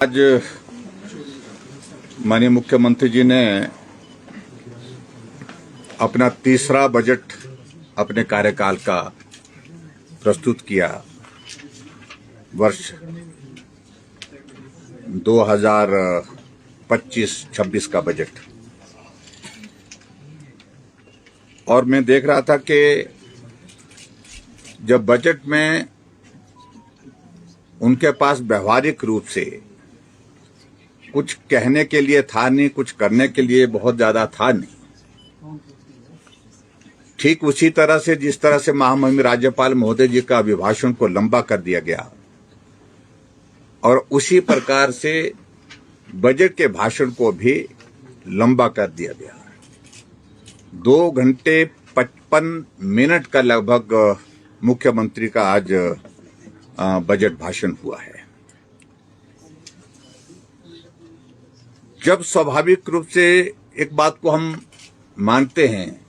आज माननीय मुख्यमंत्री जी ने अपना तीसरा बजट अपने कार्यकाल का प्रस्तुत किया। वर्ष 2025-26 का बजट। और मैं देख रहा था कि जब बजट में उनके पास व्यवहारिक रूप से कुछ कहने के लिए था नहीं, कुछ करने के लिए बहुत ज्यादा था नहीं। ठीक उसी तरह से जिस तरह से महामहिम राज्यपाल महोदय जी का अभिभाषण को लंबा कर दिया गया और उसी प्रकार से बजट के भाषण को भी लंबा कर दिया गया। 2 घंटे 55 मिनट का लगभग मुख्यमंत्री का आज बजट भाषण हुआ है। जब स्वाभाविक रूप से एक बात को हम मानते हैं,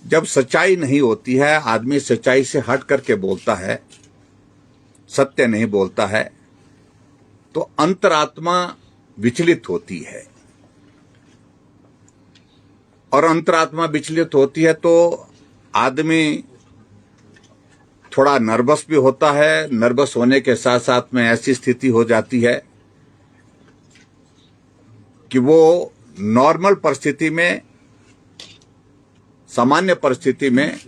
जब सच्चाई नहीं होती है, आदमी सच्चाई से हट करके बोलता है, सत्य नहीं बोलता है, तो अंतरात्मा विचलित होती है। और अंतरात्मा विचलित होती है तो आदमी थोड़ा नर्वस भी होता है। नर्वस होने के साथ साथ में ऐसी स्थिति हो जाती है कि वो नॉर्मल परिस्थिति में, सामान्य परिस्थिति में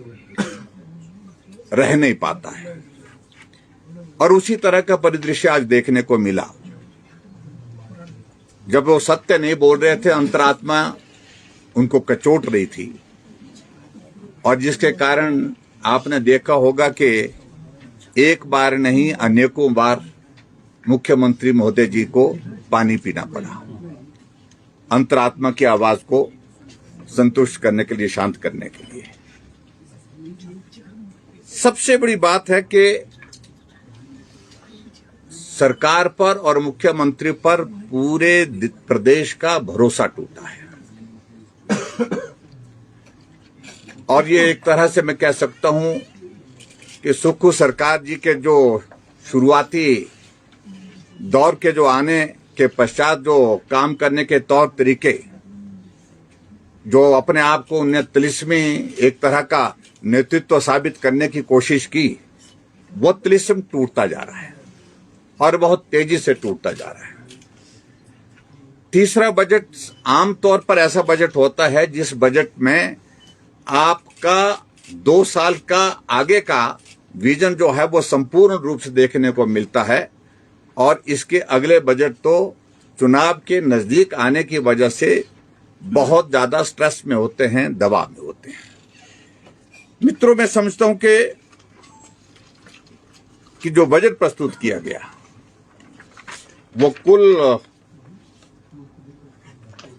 रह नहीं पाता है। और उसी तरह का परिदृश्य आज देखने को मिला। जब वो सत्य नहीं बोल रहे थे, अंतरात्मा उनको कचोट रही थी, और जिसके कारण आपने देखा होगा कि एक बार नहीं अनेकों बार मुख्यमंत्री महोदय जी को पानी पीना पड़ा, अंतरात्मा की आवाज को संतुष्ट करने के लिए, शांत करने के लिए। सबसे बड़ी बात है कि सरकार पर और मुख्यमंत्री पर पूरे प्रदेश का भरोसा टूटा है। और ये एक तरह से मैं कह सकता हूं कि सुक्खू सरकार जी के जो शुरुआती दौर के जो आने के पश्चात जो काम करने के तौर तरीके, जो अपने आप को उन्हें तिलिस्मी एक तरह का नेतृत्व साबित करने की कोशिश की, वो तिलिस्म टूटता जा रहा है और बहुत तेजी से टूटता जा रहा है। तीसरा बजट आमतौर पर ऐसा बजट होता है जिस बजट में आपका 2 साल का आगे का विजन जो है वो संपूर्ण रूप से देखने को मिलता है। और इसके अगले बजट तो चुनाव के नजदीक आने की वजह से बहुत ज्यादा स्ट्रेस में होते हैं, दबाव में होते हैं। मित्रों, मैं समझता हूं कि जो बजट प्रस्तुत किया गया वो कुल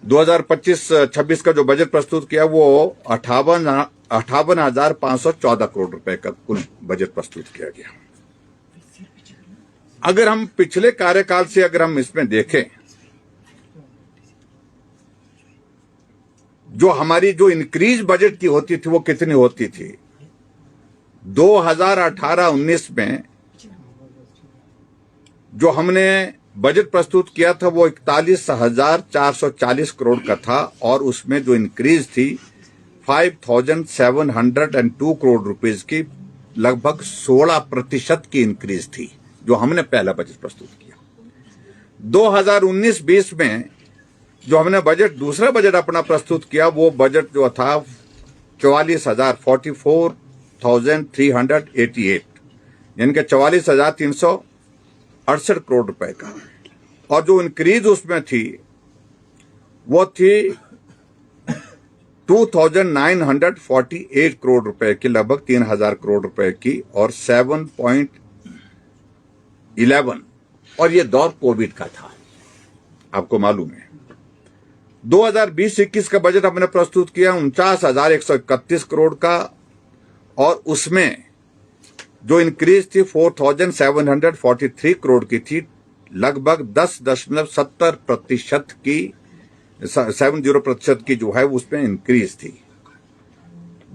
2025-26 का जो बजट प्रस्तुत किया वो 58,514 करोड़ रुपए का कुल बजट प्रस्तुत किया गया। अगर हम पिछले कार्यकाल से अगर हम इसमें देखें, जो हमारी जो इंक्रीज बजट की होती थी वो कितनी होती थी? 2018-19 में जो हमने बजट प्रस्तुत किया था वो 41,440 करोड़ का था, और उसमें जो इंक्रीज थी 5,702 करोड़ रुपीस की, लगभग 16% की इंक्रीज थी जो हमने पहला बजट प्रस्तुत किया। 2019-20 में जो हमने दूसरा बजट अपना प्रस्तुत किया, वो बजट जो था 44,388, यानी कि 44,368 करोड़ रुपए का। और जो इंक्रीज उसमें थी वो थी 2,948 करोड़ रुपए की, लगभग 3,000 करोड़ रुपए की, और 7.11। और ये दौर कोविड का था, आपको मालूम है। 2020-21 का बजट हमने प्रस्तुत किया 49,131 करोड़ का, और उसमें जो इंक्रीज थी 4,743 करोड़ की थी, लगभग 10.70% की, 70% की जो है उसमें इंक्रीज थी।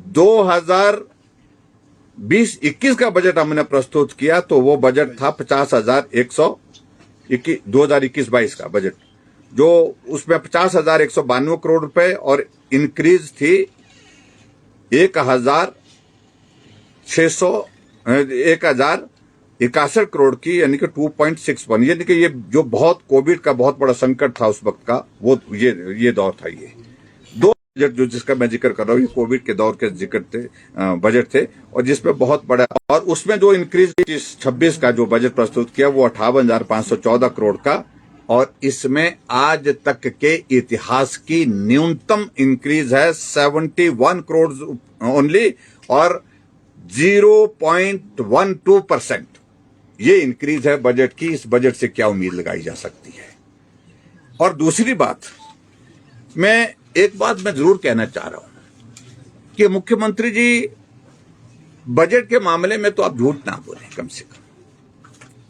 2020-21 का बजट हमने प्रस्तुत किया तो वो बजट था 50,100 2021-22 का बजट, जो उसमें 50,192 करोड़ रुपए और इंक्रीज थी 1,61 करोड़ की, यानी कि 2.61, यानी कि ये जो बहुत कोविड का बहुत बड़ा संकट था उस वक्त का, वो ये दौर था। ये दो बजट जो जिसका मैं जिक्र कर रहा हूँ, ये कोविड के दौर के जिक्र थे, बजट थे, और जिसमें बहुत बड़ा, और उसमें जो इंक्रीज 26 का जो बजट प्रस्तुत किया वो 58,514 करोड़ का, और इसमें आज तक के इतिहास की न्यूनतम इंक्रीज है 71 करोड़ ओनली, और 0.12% ये इंक्रीज है बजट की। इस बजट से क्या उम्मीद लगाई जा सकती है? और दूसरी बात, एक बात मैं जरूर कहना चाह रहा हूं कि मुख्यमंत्री जी, बजट के मामले में तो आप झूठ ना बोलें कम से कम।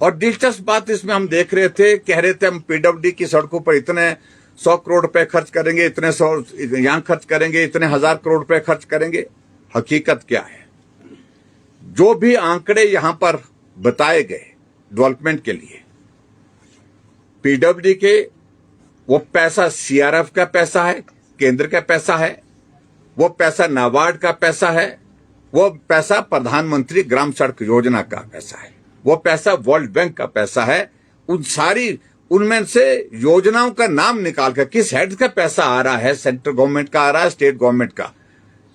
और दिलचस्प बात इसमें हम देख रहे थे, कह रहे थे हम पीडब्ल्यूडी की सड़कों पर इतने 100 करोड़ रुपए खर्च करेंगे, इतने 100 यहां खर्च करेंगे, इतने 1000 करोड़ रुपए खर्च करेंगे। हकीकत क्या है? जो भी आंकड़े यहां पर बताए गए डेवलपमेंट के लिए, पीडब्ल्यूडी के, वो पैसा सीआरएफ का पैसा है, केंद्र का पैसा है, वो पैसा नाबार्ड का पैसा है, वो पैसा प्रधानमंत्री ग्राम सड़क योजना का पैसा है, वो पैसा वर्ल्ड बैंक का पैसा है। उनमें से योजनाओं का नाम निकाल कर किस हेड का पैसा आ रहा है, सेंट्रल गवर्नमेंट का आ रहा है, स्टेट गवर्नमेंट का,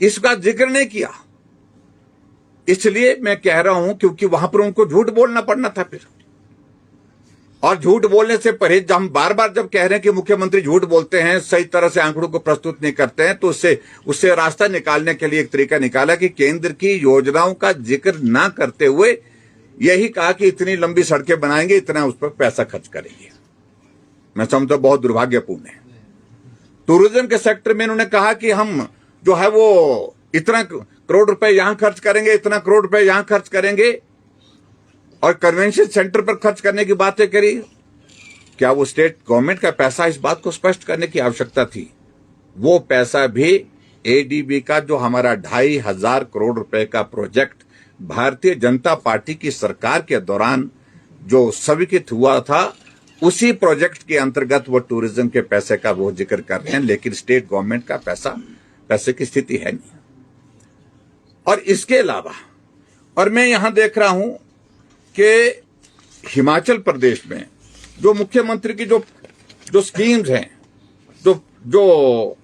इसका जिक्र नहीं किया। इसलिए मैं कह रहा हूं क्योंकि वहां पर उनको झूठ बोलना पड़ना था फिर, और झूठ बोलने से परहेज, हम बार बार जब कह रहे हैं कि मुख्यमंत्री झूठ बोलते हैं, सही तरह से आंकड़ों को प्रस्तुत नहीं करते हैं, तो उससे रास्ता निकालने के लिए एक तरीका निकाला कि केंद्र की योजनाओं का जिक्र ना करते हुए यही कहा कि इतनी लंबी सड़कें बनाएंगे, इतना उस पर पैसा खर्च करेंगे। मैं समझता हूं बहुत दुर्भाग्यपूर्ण है। टूरिज्म के सेक्टर में इन्होंने कहा कि हम जो है वो इतना करोड़ रुपए यहां खर्च करेंगे, इतना करोड़ रुपए यहां खर्च करेंगे, और कन्वेंशन सेंटर पर खर्च करने की बातें करी। क्या वो स्टेट गवर्नमेंट का पैसा? इस बात को स्पष्ट करने की आवश्यकता थी। वो पैसा भी एडीबी का, जो हमारा 2,500 करोड़ रुपए का प्रोजेक्ट भारतीय जनता पार्टी की सरकार के दौरान जो स्वीकृत हुआ था, उसी प्रोजेक्ट के अंतर्गत वो टूरिज्म के पैसे का वो जिक्र कर रहे हैं, लेकिन स्टेट गवर्नमेंट का पैसे की स्थिति है नहीं। और इसके अलावा, और मैं यहां देख रहा हूं कि हिमाचल प्रदेश में जो मुख्यमंत्री की जो स्कीम्स हैं, जो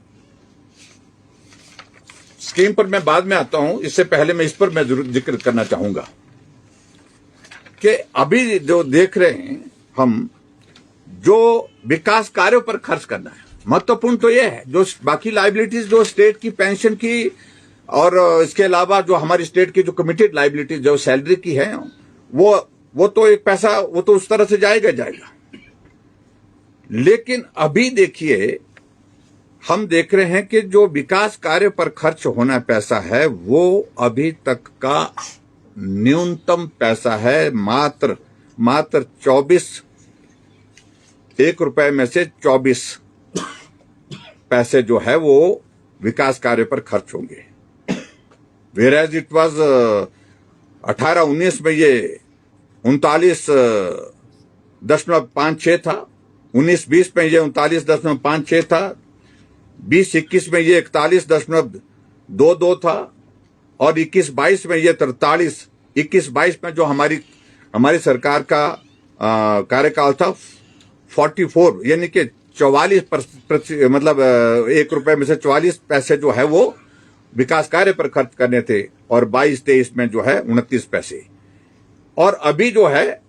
स्कीम पर मैं बाद में आता हूं, इससे पहले मैं इस पर मैं जरूर जिक्र करना चाहूंगा कि अभी जो देख रहे हैं हम, जो विकास कार्यों पर खर्च करना है, महत्वपूर्ण तो यह है, जो बाकी लायबिलिटीज जो स्टेट की पेंशन की, और इसके अलावा जो हमारी स्टेट की जो कमिटेड लायबिलिटीज जो सैलरी की है, वो तो एक पैसा वो तो उस तरह से जाएगा। लेकिन अभी देखिए, हम देख रहे हैं कि जो विकास कार्य पर खर्च होना पैसा है, वो अभी तक का न्यूनतम पैसा है, मात्र 24, 1 रुपए में से 24 पैसे जो है वो विकास कार्य पर खर्च होंगे। वेयर इट वॉज 18-19 में ये 39.56 था, 19-20 में ये 39.56 था, 20-21 में ये 41.22 था, और 21-22 में ये 43, 21-22 में जो हमारी सरकार का कार्यकाल था 44, यानी कि 44%, मतलब 1 रुपए में से 44 पैसे जो है वो विकास कार्य पर खर्च करने थे, और 22-23 में जो है 29 पैसे, और अभी जो है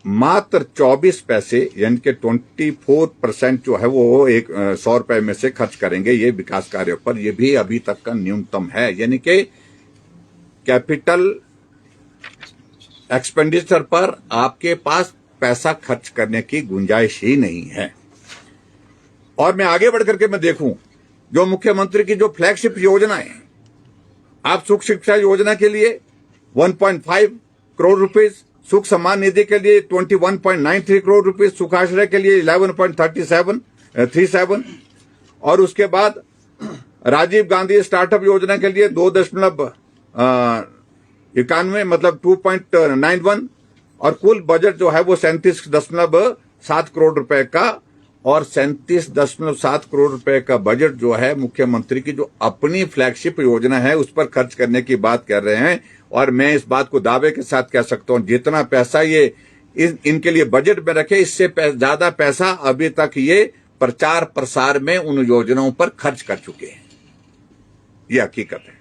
मात्र 24 पैसे, यानी कि 24% जो है वो 100 रुपए में से खर्च करेंगे ये विकास कार्यों पर। ये भी अभी तक का न्यूनतम है, यानी कि कैपिटल एक्सपेंडिचर पर आपके पास पैसा खर्च करने की गुंजाइश ही नहीं है। और मैं आगे बढ़ करके मैं देखूं, जो मुख्यमंत्री की जो फ्लैगशिप योजना है, आप सुख शिक्षा योजना के लिए 1.5 करोड़ रुपीस, सुख सम्मान निधि के लिए 21.93 करोड़ रुपीस, सुखाश्रय के लिए 11.37, और उसके बाद राजीव गांधी स्टार्टअप योजना के लिए 2.91, मतलब 2.91, और कुल बजट जो है वो 37.7 करोड़ रुपए का, और 37.7 करोड़ रुपए का बजट जो है मुख्यमंत्री की जो अपनी फ्लैगशिप योजना है उस पर खर्च करने की बात कर रहे हैं। और मैं इस बात को दावे के साथ कह सकता हूं, जितना पैसा ये इनके लिए बजट में रखे, इससे ज्यादा पैसा अभी तक ये प्रचार प्रसार में उन योजनाओं पर खर्च कर चुके हैं। ये हकीकत है।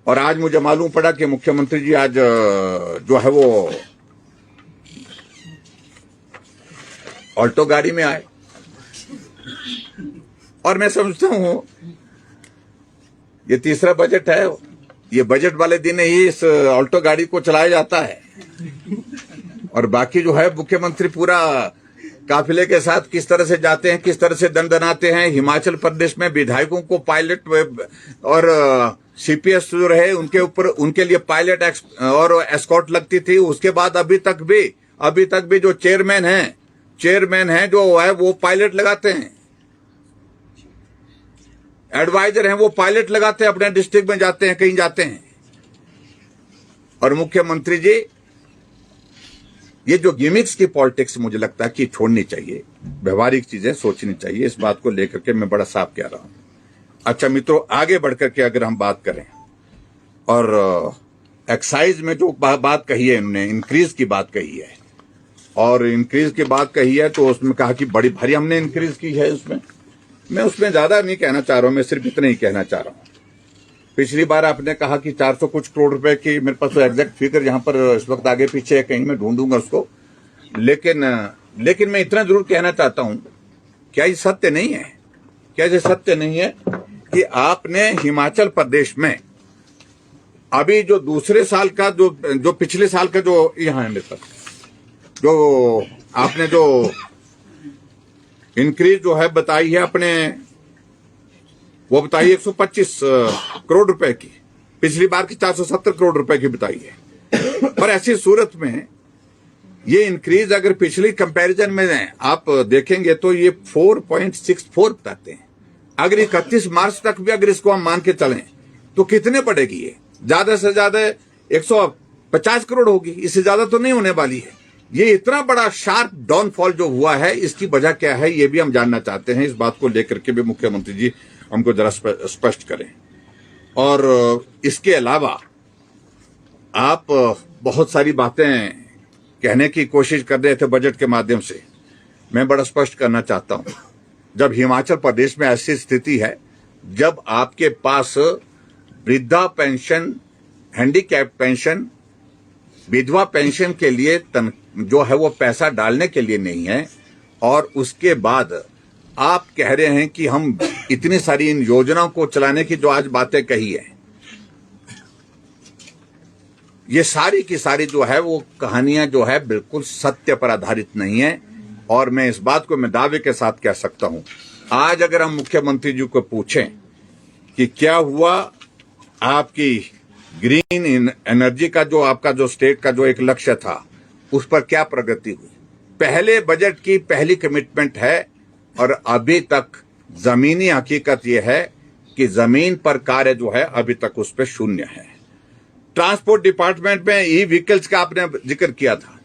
और आज मुझे मालूम पड़ा कि मुख्यमंत्री जी आज जो है वो ऑल्टो गाड़ी में आए, और मैं समझता हूं ये तीसरा बजट है, ये बजट वाले दिन ही इस ऑल्टो गाड़ी को चलाया जाता है। और बाकी जो है मुख्यमंत्री पूरा काफिले के साथ किस तरह से जाते हैं, किस तरह से दंडनाते हैं। हिमाचल प्रदेश में विधायकों को पायलट और सीपीएस जो रहे उनके ऊपर, उनके लिए पायलट और एस्कॉर्ट लगती थी। उसके बाद अभी तक भी जो चेयरमैन हैं जो है वो पायलट लगाते हैं, एडवाइजर हैं वो पायलट लगाते हैं, अपने डिस्ट्रिक्ट में जाते हैं, कहीं जाते हैं। और मुख्यमंत्री जी ये जो गिमिक्स की पॉलिटिक्स मुझे लगता है कि छोड़नी चाहिए, व्यवहारिक चीजें सोचनी चाहिए। इस बात को लेकर के मैं बड़ा साफ कह रहा हूं। अच्छा मित्रों, आगे बढ़कर के अगर हम बात करें, और एक्साइज में जो बात कही है इन्होंने, इंक्रीज की बात कही है, और इंक्रीज की बात कही है तो उसमें कहा कि बड़ी भारी हमने इंक्रीज की है। उसमें मैं ज्यादा नहीं कहना चाह रहा हूं, मैं सिर्फ इतना ही कहना चाह रहा हूं। पिछली बार आपने कहा कि 400 कुछ करोड़ रुपए की, मेरे पास तो एग्जैक्ट फिगर यहां पर इस वक्त आगे पीछे है, कहीं मैं ढूंढूंगा उसको, लेकिन मैं इतना जरूर कहना चाहता हूं, क्या ये सत्य नहीं है, क्या ये सत्य नहीं है कि आपने हिमाचल प्रदेश में अभी जो दूसरे साल का जो पिछले साल का जो यहां है मेरे पास, जो आपने जो इंक्रीज जो है बताई है अपने, वो बताई 125 करोड़ रुपए की, पिछली बार की 470 करोड़ रुपए की बताई है। पर ऐसी सूरत में ये इंक्रीज अगर पिछली कंपैरिजन में आप देखेंगे तो ये 4.64 बताते हैं। अगर 31 मार्च तक भी अगर इसको हम मान के चलें तो कितने पड़ेगी ये? ज्यादा से ज्यादा 150 करोड़ होगी, इससे ज्यादा तो नहीं होने वाली है। ये इतना बड़ा शार्प डाउनफॉल जो हुआ है, इसकी वजह क्या है ये भी हम जानना चाहते हैं। इस बात को लेकर के भी मुख्यमंत्री जी हमको जरा स्पष्ट करें। और इसके अलावा आप बहुत सारी बातें कहने की कोशिश कर रहे थे बजट के माध्यम से, मैं बड़ा स्पष्ट करना चाहता हूं। जब हिमाचल प्रदेश में ऐसी स्थिति है, जब आपके पास वृद्धा पेंशन, हैंडीकैप पेंशन, विधवा पेंशन के लिए जो है वो पैसा डालने के लिए नहीं है, और उसके बाद आप कह रहे हैं कि हम इतनी सारी इन योजनाओं को चलाने की जो आज बातें कही है, ये सारी की सारी जो है वो कहानियां जो है बिल्कुल सत्य पर आधारित नहीं है। और मैं इस बात को मैं दावे के साथ कह सकता हूं, आज अगर हम मुख्यमंत्री जी को पूछें कि क्या हुआ आपकी ग्रीन एनर्जी का जो आपका जो स्टेट का जो एक लक्ष्य था, उस पर क्या प्रगति हुई? पहले बजट की पहली कमिटमेंट है, और अभी तक जमीनी हकीकत यह है कि जमीन पर कार्य जो है अभी तक उस पर शून्य है। ट्रांसपोर्ट डिपार्टमेंट में ई व्हीकल्स का आपने जिक्र किया था।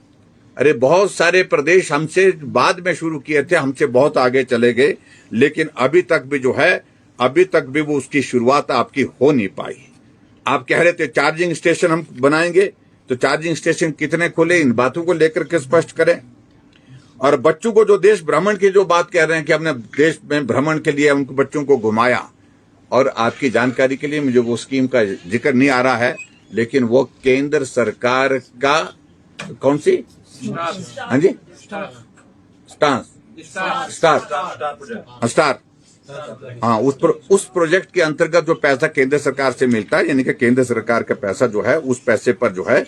अरे बहुत सारे प्रदेश हमसे बाद में शुरू किए थे, हमसे बहुत आगे चले गए, लेकिन अभी तक भी जो है, अभी तक भी वो उसकी शुरुआत आपकी हो नहीं पाई। आप कह रहे थे चार्जिंग स्टेशन हम बनाएंगे, तो चार्जिंग स्टेशन कितने खुले, इन बातों को लेकर के स्पष्ट करें। और बच्चों को जो देश भ्रमण की जो बात कह रहे हैं कि हमने देश में भ्रमण के लिए उनको बच्चों को घुमाया, और आपकी जानकारी के लिए मुझे वो स्कीम का जिक्र नहीं आ रहा है, लेकिन वो केंद्र सरकार का कौन सी, हाँ जी, स्टार, हाँ, उस प्रोजेक्ट के अंतर्गत जो पैसा केंद्र सरकार से मिलता है, यानी कि केंद्र सरकार का पैसा जो है, उस पैसे पर जो है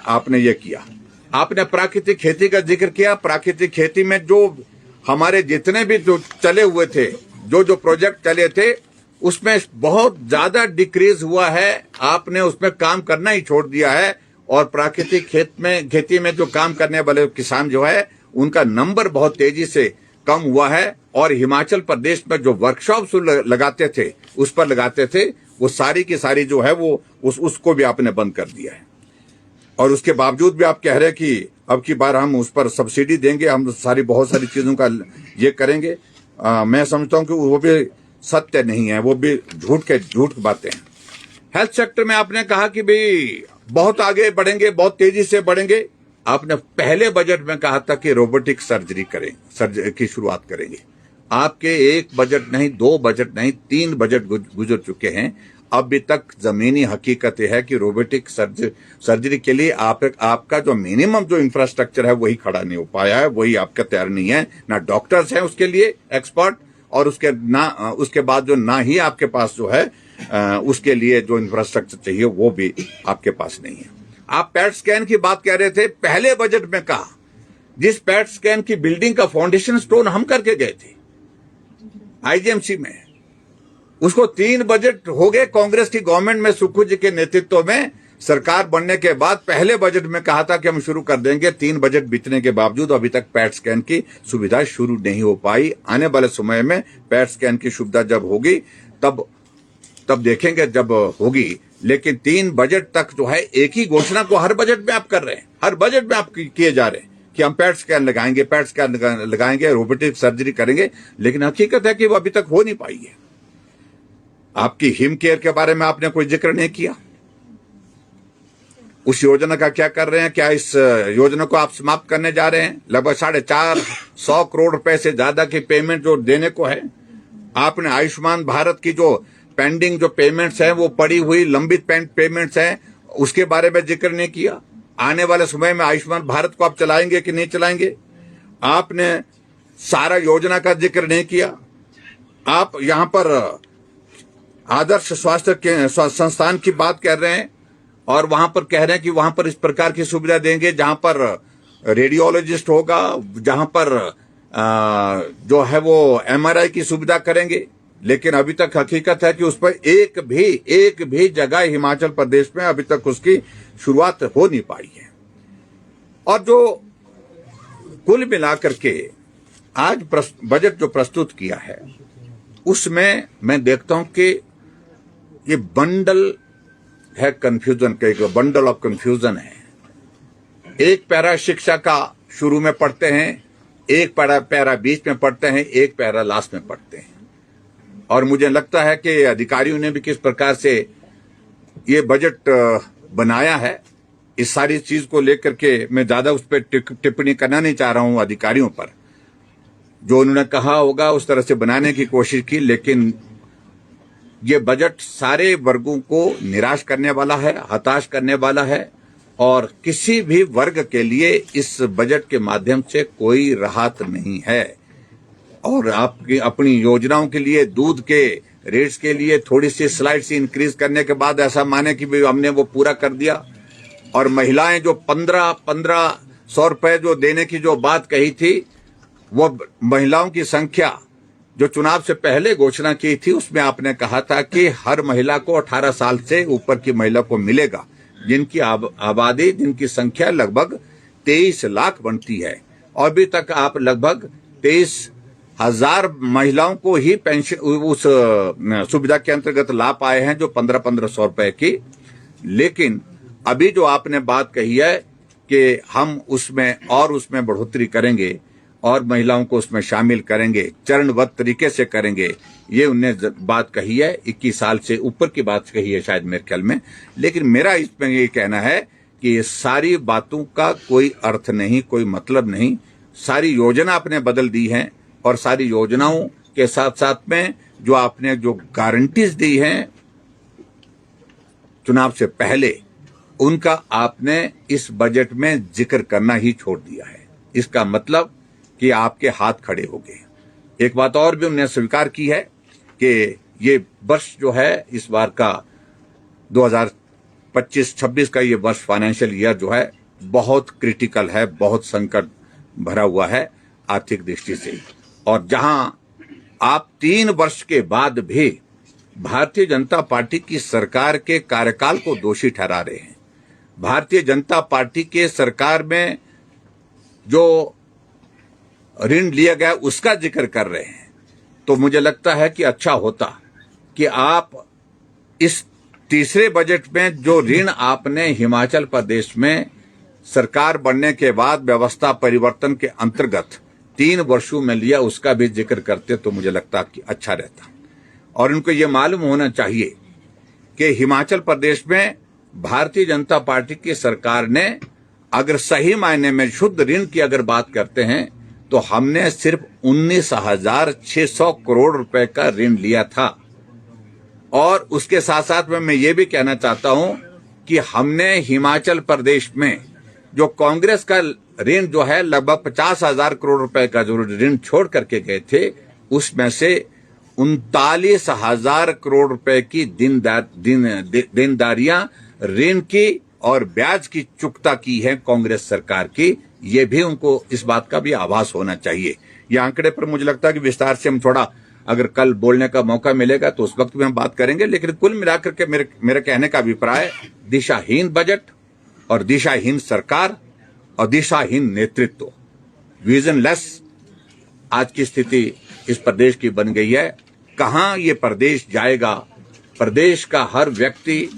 आपने ये किया। आपने प्राकृतिक खेती का जिक्र किया। प्राकृतिक खेती में जो हमारे जितने भी जो चले हुए थे, जो प्रोजेक्ट चले थे, उसमें बहुत ज्यादा डिक्रीज हुआ है। आपने उसमें काम करना ही छोड़ दिया है, और प्राकृतिक खेती में जो काम करने वाले किसान जो है, उनका नंबर बहुत तेजी से कम हुआ है। और हिमाचल प्रदेश में जो वर्कशॉप्स लगाते थे, उस पर लगाते थे, वो सारी की सारी जो है वो उसको भी आपने बंद कर दिया है। और उसके बावजूद भी आप कह रहे हैं कि अब की बार हम उस पर सब्सिडी देंगे, हम बहुत सारी चीजों का ये करेंगे। मैं समझता हूं कि वो भी सत्य नहीं है, वो भी झूठ बातें हैं। हेल्थ सेक्टर में आपने कहा कि भाई बहुत आगे बढ़ेंगे, बहुत तेजी से बढ़ेंगे। आपने पहले बजट में कहा था कि रोबोटिक सर्जरी की शुरुआत करेंगे। आपके एक बजट नहीं, 2 बजट नहीं, 3 बजट गुजर चुके हैं। अभी तक जमीनी हकीकत यह है कि रोबोटिक सर्जरी के लिए आपका जो मिनिमम जो इंफ्रास्ट्रक्चर है वही खड़ा नहीं हो पाया है, वही आपका तैयार नहीं है। ना डॉक्टर्स हैं उसके लिए एक्सपर्ट, और उसके बाद जो ना ही आपके पास जो है उसके लिए जो इंफ्रास्ट्रक्चर चाहिए वो भी आपके पास नहीं है। आप पैट स्कैन की बात कह रहे थे, पहले बजट में कहा, जिस पैट स्कैन की बिल्डिंग का फाउंडेशन स्टोन हम करके गए थे आईजीएमसी में, उसको 3 बजट हो गए कांग्रेस की गवर्नमेंट में, सुक्खू जी के नेतृत्व में सरकार बनने के बाद पहले बजट में कहा था कि हम शुरू कर देंगे। 3 बजट बीतने के बावजूद अभी तक पैट स्कैन की सुविधा शुरू नहीं हो पाई। आने वाले समय में पैट स्कैन की सुविधा जब होगी तब देखेंगे जब होगी। लेकिन 3 बजट तक जो है एक ही घोषणा को हर बजट में आप कर रहे हैं, हर बजट में आप किए जा रहे हैं कि हम पैट स्कैन लगाएंगे, रोबोटिक सर्जरी करेंगे, लेकिन हकीकत है कि वो अभी तक हो नहीं पाई है। आपकी हिम केयर के बारे में आपने कोई जिक्र नहीं किया। उस योजना का क्या कर रहे हैं? क्या इस योजना को आप समाप्त करने जा रहे हैं? लगभग 450 करोड़ रुपए से ज्यादा की पेमेंट जो देने को है। आपने आयुष्मान भारत की जो पेंडिंग जो पेमेंट्स हैं, वो पड़ी हुई लंबित पेमेंट्स हैं, उसके बारे में जिक्र नहीं किया। आने वाले समय में आयुष्मान भारत को आप चलाएंगे कि नहीं चलाएंगे? आपने सारा योजना का जिक्र नहीं किया। आप यहां पर आदर्श स्वास्थ्य संस्थान की बात कर रहे हैं और वहां पर कह रहे हैं कि वहां पर इस प्रकार की सुविधा देंगे जहां पर रेडियोलॉजिस्ट होगा, जहां पर जो है वो एमआरआई की सुविधा करेंगे। लेकिन अभी तक हकीकत है कि उस पर एक भी जगह हिमाचल प्रदेश में अभी तक उसकी शुरुआत हो नहीं पाई है। और जो कुल मिलाकर के आज बजट जो प्रस्तुत किया है, उसमें मैं देखता हूं कि ये बंडल है कंफ्यूजन का, एक बंडल ऑफ कंफ्यूजन है। एक पैरा शिक्षा का शुरू में पढ़ते हैं, एक पैरा बीच में पढ़ते हैं, एक पैरा लास्ट में पढ़ते हैं। और मुझे लगता है कि अधिकारियों ने भी किस प्रकार से ये बजट बनाया है, इस सारी चीज को लेकर के मैं ज्यादा उस पर टिप्पणी करना नहीं चाह रहा हूं अधिकारियों पर। जो उन्होंने कहा होगा उस तरह से बनाने की कोशिश की, लेकिन ये बजट सारे वर्गों को निराश करने वाला है, हताश करने वाला है, और किसी भी वर्ग के लिए इस बजट के माध्यम से कोई राहत नहीं है। और आपकी अपनी योजनाओं के लिए, दूध के रेट्स के लिए थोड़ी सी स्लाइड सी इंक्रीज करने के बाद ऐसा माने कि हमने वो पूरा कर दिया। और महिलाएं जो 1500 रुपए जो देने की जो बात कही थी, वो महिलाओं की संख्या जो चुनाव से पहले घोषणा की थी, उसमें आपने कहा था कि हर महिला को 18 साल से ऊपर की महिला को मिलेगा, जिनकी आबादी, जिनकी संख्या लगभग 23 लाख बनती है। और अभी तक आप लगभग 23,000 महिलाओं को ही पेंशन उस सुविधा के अंतर्गत ला पाए हैं, जो 1500 रुपए की। लेकिन अभी जो आपने बात कही है कि हम उसमें बढ़ोतरी करेंगे और महिलाओं को उसमें शामिल करेंगे, चरणबद्ध तरीके से करेंगे, ये उनने बात कही है। 21 साल से ऊपर की बात कही है शायद मेरे ख्याल में। लेकिन मेरा इसमें ये कहना है कि ये सारी बातों का कोई अर्थ नहीं, कोई मतलब नहीं। सारी योजना आपने बदल दी है, और सारी योजनाओं के साथ साथ में जो आपने जो गारंटीज दी हैं चुनाव से पहले, उनका आपने इस बजट में जिक्र करना ही छोड़ दिया है। इसका मतलब कि आपके हाथ खड़े हो गए। एक बात और भी उन्होंने स्वीकार की है कि ये वर्ष जो है, इस बार का 2025-26 का ये वर्ष, फाइनेंशियल ईयर जो है, बहुत क्रिटिकल है, बहुत संकट भरा हुआ है आर्थिक दृष्टि से। और जहां आप 3 वर्ष के बाद भी भारतीय जनता पार्टी की सरकार के कार्यकाल को दोषी ठहरा रहे हैं, भारतीय जनता पार्टी के सरकार में जो ऋण लिया गया उसका जिक्र कर रहे हैं, तो मुझे लगता है कि अच्छा होता कि आप इस तीसरे बजट में जो ऋण आपने हिमाचल प्रदेश में सरकार बनने के बाद व्यवस्था परिवर्तन के अंतर्गत 3 वर्षों में लिया, उसका भी जिक्र करते तो मुझे लगता कि अच्छा रहता। और इनको ये मालूम होना चाहिए कि हिमाचल प्रदेश में भारतीय जनता पार्टी की सरकार ने अगर सही मायने में शुद्ध ऋण की अगर बात करते हैं तो हमने सिर्फ 19,600 करोड़ रुपए का ऋण लिया था। और उसके साथ साथ में मैं ये भी कहना चाहता हूं कि हमने हिमाचल प्रदेश में जो कांग्रेस का ऋण जो है लगभग 50,000 करोड़ रुपए का जो ऋण छोड़ करके गए थे, उसमें से 39,000 करोड़ रुपए की देनदारियां ऋण की और ब्याज की चुकता की है कांग्रेस सरकार की। ये भी उनको इस बात का भी आभास होना चाहिए। ये आंकड़े पर मुझे लगता है कि विस्तार से हम थोड़ा अगर कल बोलने का मौका मिलेगा तो उस वक्त भी हम बात करेंगे। लेकिन कुल मिलाकर के मेरे कहने का अभिप्राय, दिशाहीन बजट और दिशाहीन सरकार और दिशाहीन नेतृत्व, विजनलेस आज की स्थिति इस प्रदेश की बन गई है। कहां ये प्रदेश जाएगा? प्रदेश का हर व्यक्ति,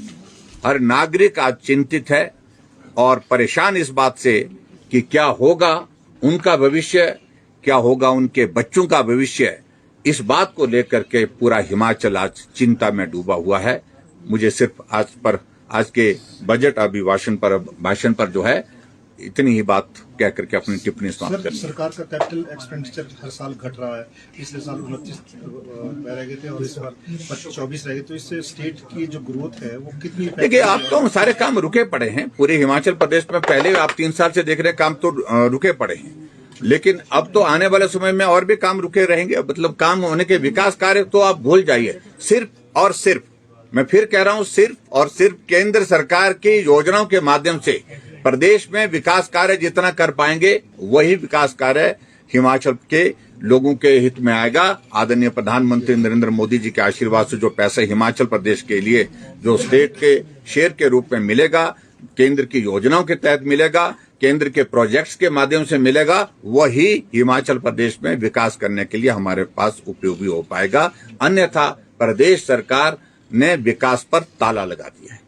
हर नागरिक आज चिंतित है और परेशान इस बात से कि क्या होगा उनका भविष्य, क्या होगा उनके बच्चों का भविष्य। इस बात को लेकर के पूरा हिमाचल आज चिंता में डूबा हुआ है। मुझे सिर्फ आज के बजट अभिभाषण पर जो है इतनी ही बात कह करके अपनी टिप्पणी समाप्त करनी। सरकार का कैपिटल एक्सपेंडिचर हर साल घट रहा है। पिछले साल 29 रह गए थे और इस बार 24 रह गए, तो इससे स्टेट की जो ग्रोथ है वो कितनी? देखिए, आप तो सारे काम रुके पड़े हैं पूरे हिमाचल प्रदेश में। पहले आप 3 साल से देख रहे काम तो रुके पड़े हैं, लेकिन अब तो आने वाले समय में और भी काम रुके रहेंगे। मतलब काम होने के विकास कार्य तो आप भूल जाइए। सिर्फ और सिर्फ, मैं फिर कह रहा हूं, सिर्फ और सिर्फ केंद्र सरकार की योजनाओं के माध्यम से प्रदेश में विकास कार्य जितना कर पाएंगे वही विकास कार्य हिमाचल के लोगों के हित में आएगा। आदरणीय प्रधानमंत्री नरेंद्र मोदी जी के आशीर्वाद से जो पैसा हिमाचल प्रदेश के लिए जो स्टेट के शेयर के रूप में मिलेगा, केंद्र की योजनाओं के तहत मिलेगा, केंद्र के प्रोजेक्ट्स के माध्यम से मिलेगा, वही हिमाचल प्रदेश में विकास करने के लिए हमारे पास उपयोगी हो पाएगा। अन्यथा प्रदेश सरकार ने विकास पर ताला लगा दिया है।